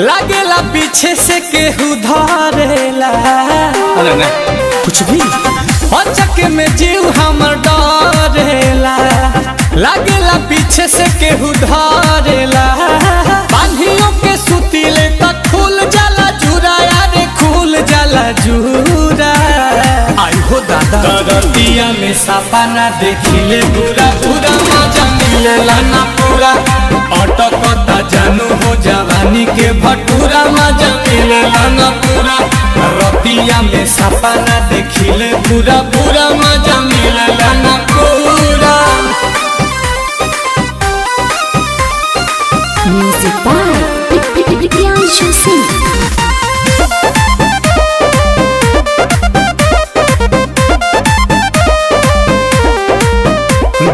लागेला पीछे से केहू धरेला। अरे नहीं कुछ भी अचक में जीव हमर डरेला। लागेला पीछे से केहू धरेला। बांधियों के सुतीले तक खुल जाला जूरा, यारे खुल जाला जूरा। आई हो दादा दरतिया में सापा ना देखिले पूरा पूरा मजा मिलेला ना पूरा। अटकता जानू हो जवानी के भटूरा, मजा मिलेला ना पूरा। रतिया में सापा ना देखिले पूरा पूरा मजा मिलेला ना पूरा। Music by Priyanshu Singh।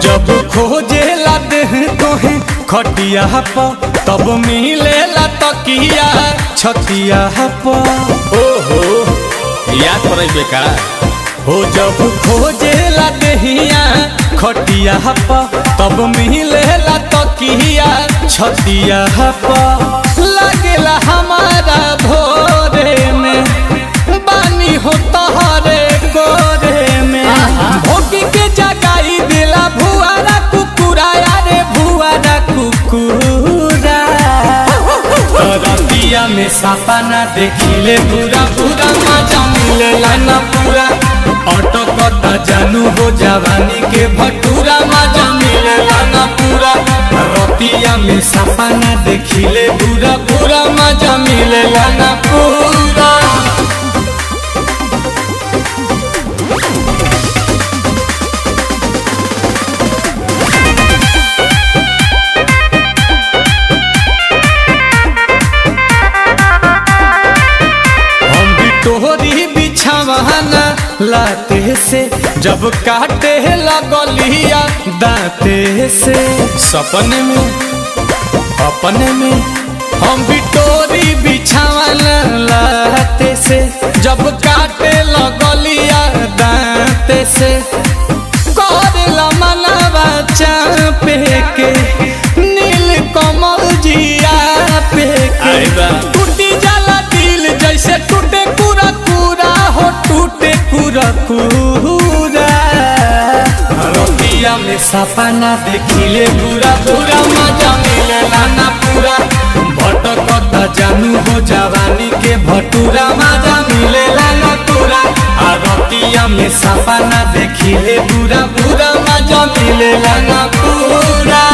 जब खोजेला देह तोहे खटिया पर, तब मिलेला तकिया छतिया पर। ओहो याद पड़े बेका हो जब खोजेला देहिया खटिया पर, तब मिलेला तकिया छतिया पर। लागेला हमारा भोरे में बानी हो तहरे गोरे में। भोगी के जगाई दिला भुआरा कुकुरा, यारे भुआरा कुकुरा। रतिया में सापा ना देखिले पूरा पूरा मजा मिलेला ना पूरा। अटकता जानू हो जवानी के भटूरा, मजा मिलेला ना पूरा। रतिया में सापा ना देखिले पूरा पूरा मजा मिलेला ना पूरा। तोहरी बिछावाना लाते से जब काटे लगलिया दांते से। सपने में अपने में हम भी तोरी बिछावाना लाते से जब काटे लगलिया दांते से। करेला मनवा चापे के नील कमल जिया पे के। टूटी जाला दिल जैसे टूटे पूरा पूरा हो, टूटे पूरा पूरा। रतिया में सापा ना देखिले पूरा पूरा मजा मिलेला ना पूरा। भटकता जानू हो जवानी के भटूरा, मजा मिलेला ना पूरा। रतिया में सापा ना देखिले पूरा पूरा मजा मिलेला ना पूरा।